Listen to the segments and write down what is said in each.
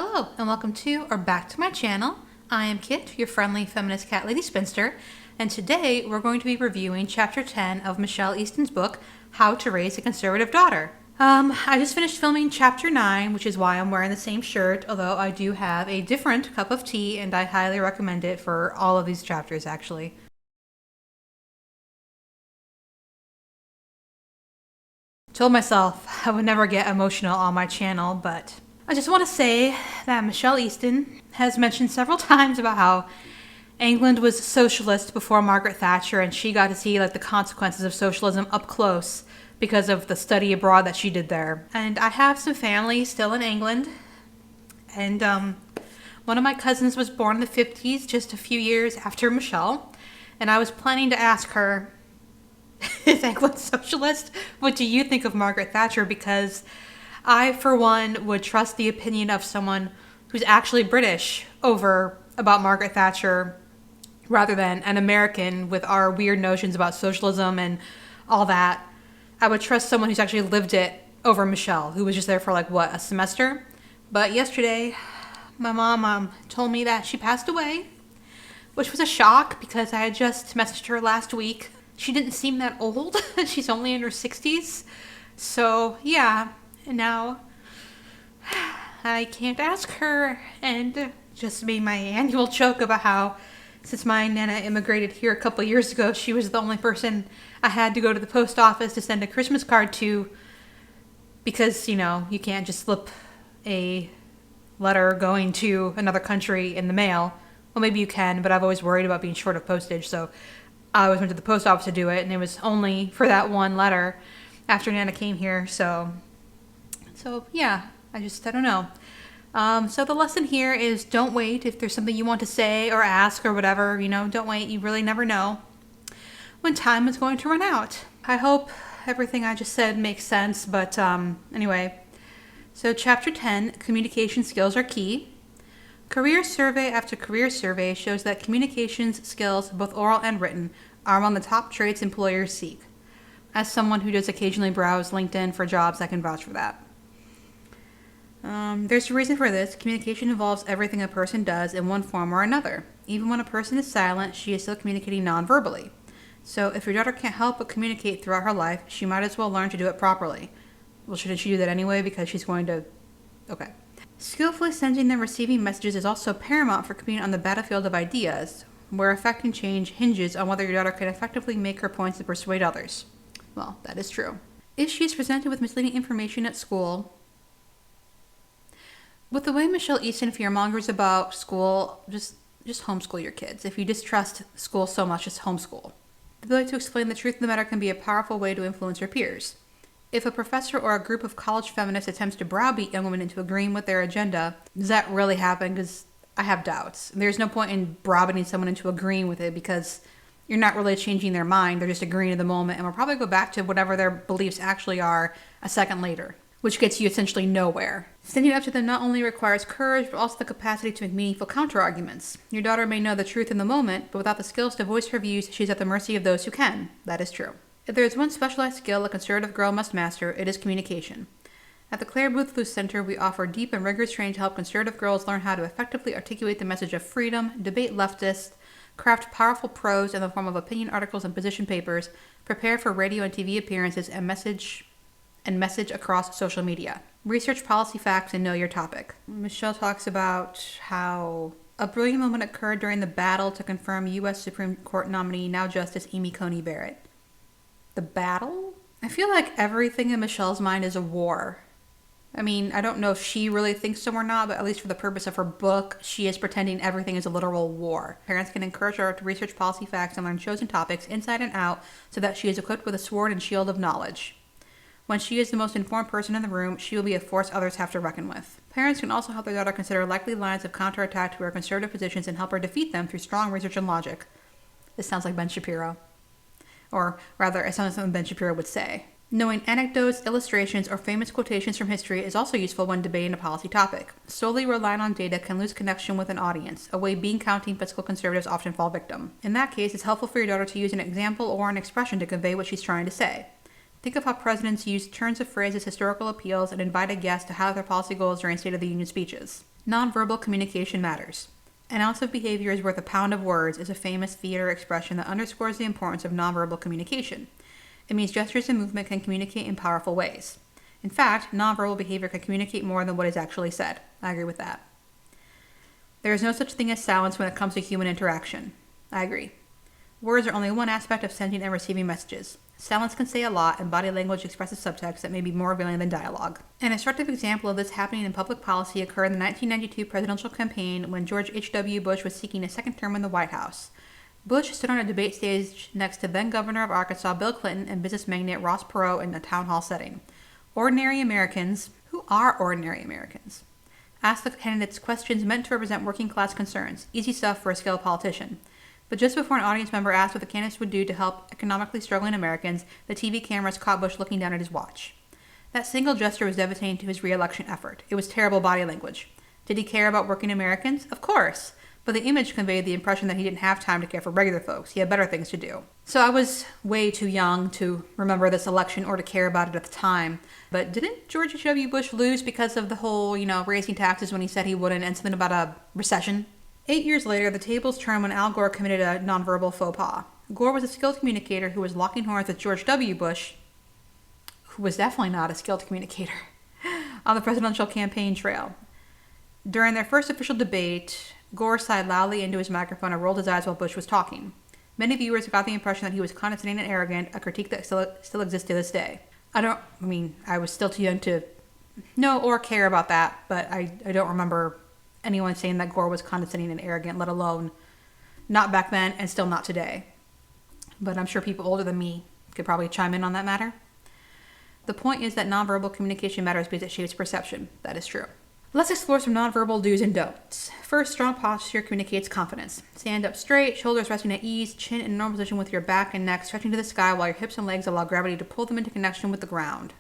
Hello and welcome to or back to my channel. I am Kit, your friendly feminist cat lady spinster, and today we're going to be reviewing chapter 10 of Michelle Easton's book, How to Raise a Conservative Daughter. I just finished filming chapter 9, which is why I'm wearing the same shirt, although I do have a different cup of tea and I highly recommend it for all of these chapters actually. Told myself I would never get emotional on my channel, but I just want to say that Michelle Easton has mentioned several times about how England was socialist before Margaret Thatcher, and she got to see the consequences of socialism up close because of the study abroad that she did there. And I have some family still in England, and one of my cousins was born in the 50s, just a few years after Michelle, and I was planning to ask her, is England socialist? What do you think of Margaret Thatcher? Because I, for one, would trust the opinion of someone who's actually British about Margaret Thatcher rather than an American with our weird notions about socialism and all that. I would trust someone who's actually lived it over Michelle, who was just there for a semester. But yesterday, my mom told me that she passed away, which was a shock because I had just messaged her last week. She didn't seem that old. She's only in her 60s. So, yeah. And now I can't ask her, and just made my annual joke about how since my Nana immigrated here a couple years ago, she was the only person I had to go to the post office to send a Christmas card to because, you can't just slip a letter going to another country in the mail. Well, maybe you can, but I've always worried about being short of postage, so I always went to the post office to do it, and it was only for that one letter after Nana came here, so yeah, I don't know. So the lesson here is don't wait if there's something you want to say or ask or whatever, don't wait. You really never know when time is going to run out. I hope everything I just said makes sense, but anyway. So chapter 10, communication skills are key. Career survey after career survey shows that communications skills, both oral and written, are among the top traits employers seek. As someone who does occasionally browse LinkedIn for jobs, I can vouch for that. There's a reason for this. Communication involves everything a person does in one form or another. Even when a person is silent, she is still communicating non-verbally. So if your daughter can't help but communicate throughout her life, she might as well learn to do it properly. Well, shouldn't she do that anyway because she's going to... Okay. Skillfully sending and receiving messages is also paramount for competing on the battlefield of ideas, where effecting change hinges on whether your daughter can effectively make her points and persuade others. Well, that is true. If she is presented with misleading information at school... With the way Michelle Easton fearmongers about school, just homeschool your kids. If you distrust school so much, just homeschool. The ability to explain the truth of the matter can be a powerful way to influence her peers. If a professor or a group of college feminists attempts to browbeat young women into agreeing with their agenda, does that really happen? Because I have doubts. There's no point in browbeating someone into agreeing with it because you're not really changing their mind. They're just agreeing at the moment and will probably go back to whatever their beliefs actually are a second later, which gets you essentially nowhere. Standing up to them not only requires courage, but also the capacity to make meaningful counter-arguments. Your daughter may know the truth in the moment, but without the skills to voice her views, she's at the mercy of those who can. That is true. If there is one specialized skill a conservative girl must master, it is communication. At the Claire Booth Luce Center, we offer deep and rigorous training to help conservative girls learn how to effectively articulate the message of freedom, debate leftists, craft powerful prose in the form of opinion articles and position papers, prepare for radio and TV appearances, and message across social media. Research policy facts and know your topic. Michelle talks about how a brilliant moment occurred during the battle to confirm U.S. Supreme Court nominee, now Justice Amy Coney Barrett. The battle? I feel like everything in Michelle's mind is a war. I mean, I don't know if she really thinks so or not, but at least for the purpose of her book, she is pretending everything is a literal war. Parents can encourage her to research policy facts and learn chosen topics inside and out so that she is equipped with a sword and shield of knowledge. When she is the most informed person in the room, she will be a force others have to reckon with. Parents can also help their daughter consider likely lines of counterattack to her conservative positions and help her defeat them through strong research and logic. This sounds like Ben Shapiro. Or rather, it sounds like something Ben Shapiro would say. Knowing anecdotes, illustrations, or famous quotations from history is also useful when debating a policy topic. Solely relying on data can lose connection with an audience, a way bean-counting fiscal conservatives often fall victim. In that case, it's helpful for your daughter to use an example or an expression to convey what she's trying to say. Think of how presidents use turns of phrase as historical appeals and invited guests to highlight their policy goals during State of the Union speeches. Nonverbal communication matters. An ounce of behavior is worth a pound of words is a famous theater expression that underscores the importance of nonverbal communication. It means gestures and movement can communicate in powerful ways. In fact, nonverbal behavior can communicate more than what is actually said. I agree with that. There is no such thing as silence when it comes to human interaction. I agree. Words are only one aspect of sending and receiving messages. Silence can say a lot, and body language expresses subtext that may be more revealing than dialogue. An instructive example of this happening in public policy occurred in the 1992 presidential campaign when George H.W. Bush was seeking a second term in the White House. Bush stood on a debate stage next to then-Governor of Arkansas Bill Clinton and business magnate Ross Perot in a town hall setting. Ordinary Americans, who are ordinary Americans, asked the candidates questions meant to represent working-class concerns, easy stuff for a skilled politician. But just before an audience member asked what the candidates would do to help economically struggling Americans, the TV cameras caught Bush looking down at his watch. That single gesture was devastating to his re-election effort. It was terrible body language. Did he care about working Americans? Of course. But the image conveyed the impression that he didn't have time to care for regular folks. He had better things to do. So I was way too young to remember this election or to care about it at the time. But didn't George H.W. Bush lose because of the whole, raising taxes when he said he wouldn't and something about a recession? 8 years later, the tables turned when Al Gore committed a nonverbal faux pas. Gore was a skilled communicator who was locking horns with George W. Bush, who was definitely not a skilled communicator, on the presidential campaign trail. During their first official debate, Gore sighed loudly into his microphone and rolled his eyes while Bush was talking. Many viewers got the impression that he was condescending and arrogant, a critique that still exists to this day. I was still too young to know or care about that, but I don't remember anyone saying that Gore was condescending and arrogant, let alone not back then and still not today. But I'm sure people older than me could probably chime in on that matter. The point is that nonverbal communication matters because it shapes perception. That is true. Let's explore some nonverbal do's and don'ts. First, strong posture communicates confidence. Stand up straight, shoulders resting at ease, chin in a normal position with your back and neck stretching to the sky while your hips and legs allow gravity to pull them into connection with the ground.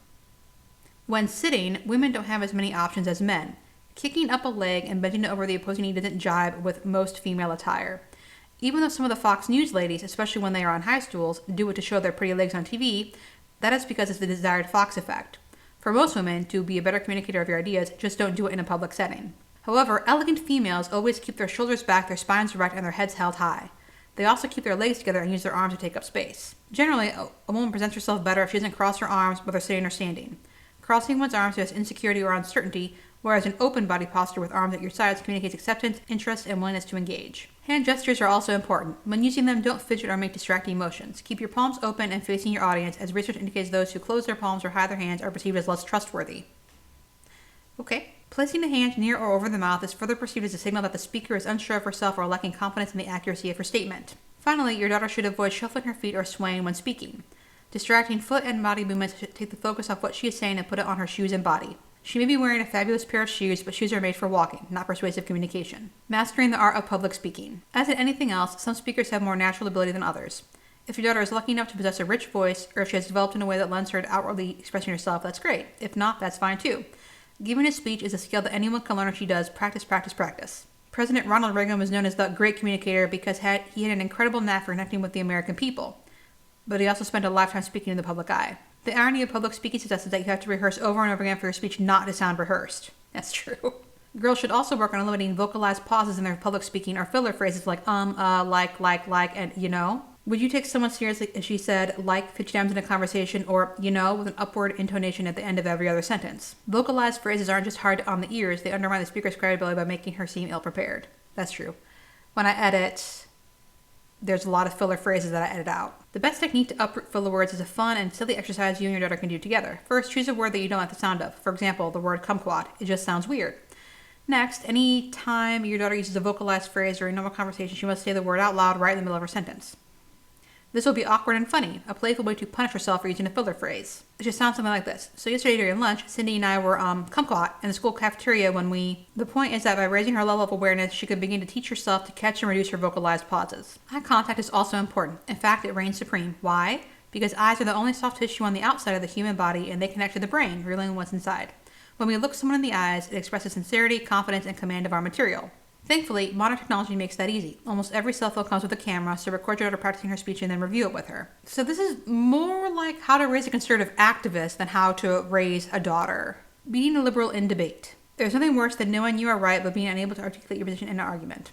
When sitting, women don't have as many options as men. Kicking up a leg and bending it over the opposing knee doesn't jibe with most female attire. Even though some of the Fox News ladies, especially when they are on high stools, do it to show their pretty legs on TV, that is because it's the desired Fox effect. For most women, to be a better communicator of your ideas, just don't do it in a public setting. However, elegant females always keep their shoulders back, their spines erect, and their heads held high. They also keep their legs together and use their arms to take up space. Generally, a woman presents herself better if she doesn't cross her arms whether sitting or standing. Crossing one's arms suggests insecurity or uncertainty, whereas an open body posture with arms at your sides communicates acceptance, interest, and willingness to engage. Hand gestures are also important. When using them, don't fidget or make distracting motions. Keep your palms open and facing your audience, as research indicates those who close their palms or hide their hands are perceived as less trustworthy. Okay. Placing the hand near or over the mouth is further perceived as a signal that the speaker is unsure of herself or lacking confidence in the accuracy of her statement. Finally, your daughter should avoid shuffling her feet or swaying when speaking. Distracting foot and body movements should take the focus off what she is saying and put it on her shoes and body. She may be wearing a fabulous pair of shoes, but shoes are made for walking, not persuasive communication. Mastering the art of public speaking. As in anything else, some speakers have more natural ability than others. If your daughter is lucky enough to possess a rich voice, or if she has developed in a way that lends her to outwardly expressing herself, that's great. If not, that's fine too. Giving a speech is a skill that anyone can learn if she does practice, practice, practice. President Ronald Reagan was known as the Great Communicator because he had an incredible knack for connecting with the American people. But he also spent a lifetime speaking in the public eye. The irony of public speaking success is that you have to rehearse over and over again for your speech not to sound rehearsed. That's true. Girls should also work on eliminating vocalized pauses in their public speaking or filler phrases like like, and you know. Would you take someone seriously if she said like 50 times in a conversation or you know with an upward intonation at the end of every other sentence? Vocalized phrases aren't just hard on the ears, they undermine the speaker's credibility by making her seem ill-prepared. That's true. When I edit, there's a lot of filler phrases that I edit out. The best technique to uproot filler words is a fun and silly exercise you and your daughter can do together. First, choose a word that you don't like the sound of. For example, the word kumquat. It just sounds weird. Next, any time your daughter uses a vocalized phrase during normal conversation, she must say the word out loud right in the middle of her sentence. This will be awkward and funny, a playful way to punish herself for using a filler phrase. It should sound something like this. So yesterday during lunch, Cindy and I were kumquat in the school cafeteria The point is that by raising her level of awareness, she could begin to teach herself to catch and reduce her vocalized pauses. Eye contact is also important. In fact, it reigns supreme. Why? Because eyes are the only soft tissue on the outside of the human body and they connect to the brain, revealing what's inside. When we look someone in the eyes, it expresses sincerity, confidence, and command of our material. Thankfully, modern technology makes that easy. Almost every cell phone comes with a camera, so record your daughter practicing her speech and then review it with her. So this is more like how to raise a conservative activist than how to raise a daughter. Being a liberal in debate. There's nothing worse than knowing you are right but being unable to articulate your position in an argument.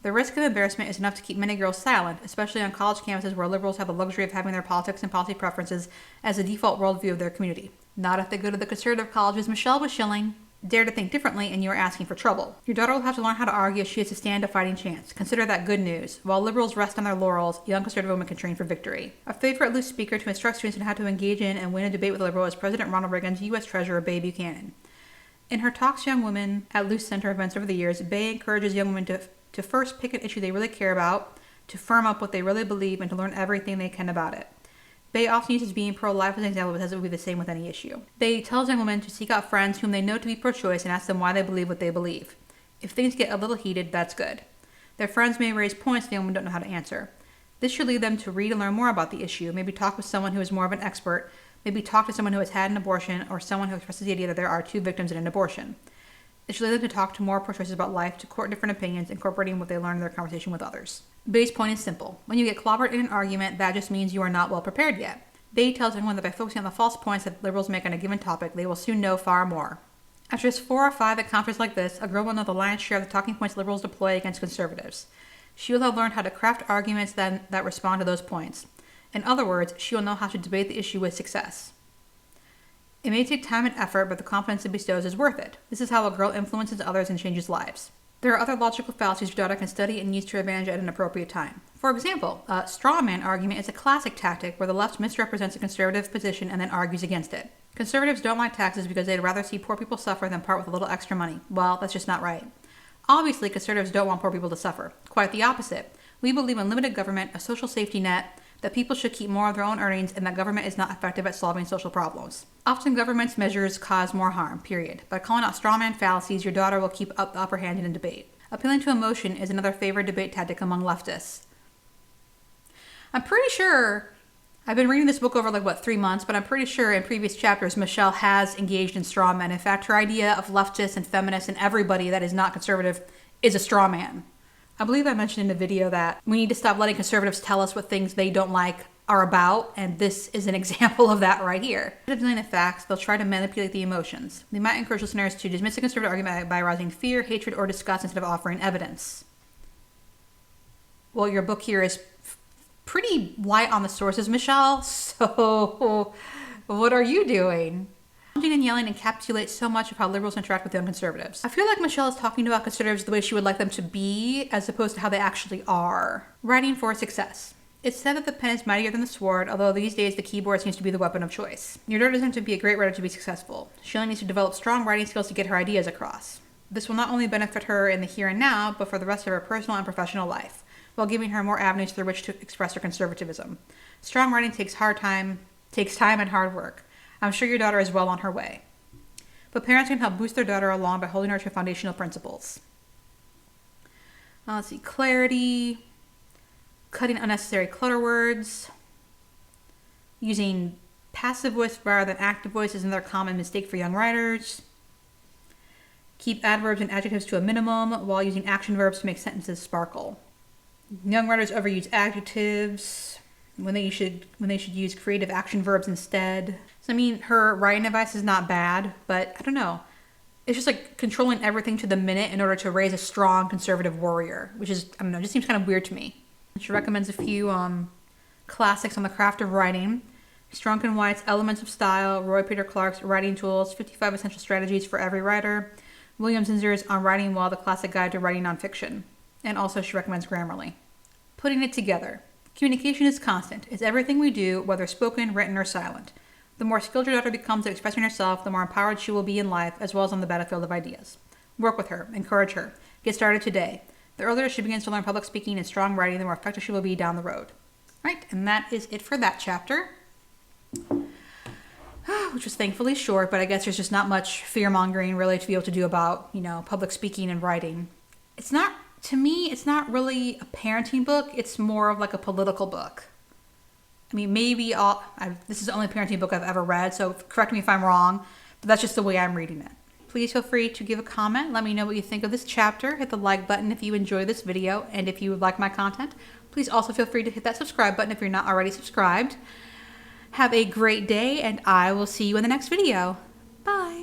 The risk of embarrassment is enough to keep many girls silent, especially on college campuses where liberals have the luxury of having their politics and policy preferences as the default worldview of their community. Not if they go to the conservative colleges Michelle was shilling. Dare to think differently and you are asking for trouble. Your daughter will have to learn how to argue if she has to stand a fighting chance. Consider that good news. While liberals rest on their laurels, young conservative women can train for victory. A favorite loose speaker to instruct students on how to engage in and win a debate with a liberal is President Ronald Reagan's U.S. Treasurer, Bay Buchanan. In her talks to young women at Loose Center events over the years, Bay encourages young women to first pick an issue they really care about, to firm up what they really believe, and to learn everything they can about it. Bay often uses being pro-life as an example because it would be the same with any issue. Bay tells young women to seek out friends whom they know to be pro-choice and ask them why they believe what they believe. If things get a little heated, that's good. Their friends may raise points the young women don't know how to answer. This should lead them to read and learn more about the issue, maybe talk with someone who is more of an expert, maybe talk to someone who has had an abortion, or someone who expresses the idea that there are two victims in an abortion. It should lead them to talk to more pro-choices about life, to court different opinions, incorporating what they learn in their conversation with others. Bay's point is simple. When you get clobbered in an argument, that just means you are not well prepared yet. Bay tells everyone that by focusing on the false points that liberals make on a given topic, they will soon know far more. After just 4 or 5 at conferences like this, a girl will know the lion's share of the talking points liberals deploy against conservatives. She will have learned how to craft arguments that respond to those points. In other words, she will know how to debate the issue with success. It may take time and effort, but the confidence it bestows is worth it. This is how a girl influences others and changes lives. There are other logical fallacies your daughter can study and use to her advantage at an appropriate time. For example, a straw man argument is a classic tactic where the left misrepresents a conservative position and then argues against it. Conservatives don't like taxes because they'd rather see poor people suffer than part with a little extra money. Well, that's just not right. Obviously, conservatives don't want poor people to suffer. Quite the opposite. We believe in limited government, a social safety net, that people should keep more of their own earnings, and that government is not effective at solving social problems. Often government's measures cause more harm, period. By calling out strawman fallacies, your daughter will keep up the upper hand in a debate. Appealing to emotion is another favorite debate tactic among leftists. I'm pretty sure, I've been reading this book over 3 months, but I'm pretty sure in previous chapters Michelle has engaged in straw men. In fact, her idea of leftists and feminists and everybody that is not conservative is a straw man. I believe I mentioned in the video that we need to stop letting conservatives tell us what things they don't like are about, and this is an example of that right here. Instead of dealing the facts, they'll try to manipulate the emotions. They might encourage listeners to dismiss a conservative argument by arousing fear, hatred, or disgust instead of offering evidence. Well, your book here is pretty light on the sources, Michelle, so what are you doing? Pounding and yelling encapsulates so much of how liberals interact with young conservatives. I feel like Michelle is talking about conservatives the way she would like them to be, as opposed to how they actually are. Writing for success. It's said that the pen is mightier than the sword, although these days the keyboard seems to be the weapon of choice. Your daughter doesn't have to be a great writer to be successful. She only needs to develop strong writing skills to get her ideas across. This will not only benefit her in the here and now, but for the rest of her personal and professional life, while giving her more avenues through which to express her conservatism. Strong writing takes time and hard work. I'm sure your daughter is well on her way. But parents can help boost their daughter along by holding her to foundational principles. Let's see, clarity, cutting unnecessary clutter words, using passive voice rather than active voice is another common mistake for young writers. Keep adverbs and adjectives to a minimum while using action verbs to make sentences sparkle. Young writers overuse adjectives when they should use creative action verbs instead. So I mean, her writing advice is not bad, but I don't know. It's just like controlling everything to the minute in order to raise a strong conservative warrior, which is, I don't know, just seems kind of weird to me. She recommends a few classics on the craft of writing. Strunk and White's Elements of Style, Roy Peter Clark's Writing Tools, 55 Essential Strategies for Every Writer, William Zinzer's On Writing Well, the Classic Guide to Writing Nonfiction. And also she recommends Grammarly. Putting it together. Communication is constant. It's everything we do, whether spoken, written, or silent. The more skilled your daughter becomes at expressing herself, the more empowered she will be in life, as well as on the battlefield of ideas. Work with her. Encourage her. Get started today. The earlier she begins to learn public speaking and strong writing, the more effective she will be down the road. Right, and that is it for that chapter. Which was thankfully short, but I guess there's just not much fear-mongering really to be able to do about, public speaking and writing. To me, it's not really a parenting book. It's more of like a political book. I mean, maybe this is the only parenting book I've ever read, so correct me if I'm wrong, but that's just the way I'm reading it. Please feel free to give a comment. Let me know what you think of this chapter. Hit the like button if you enjoy this video, and if you would like my content, please also feel free to hit that subscribe button if you're not already subscribed. Have a great day, and I will see you in the next video. Bye.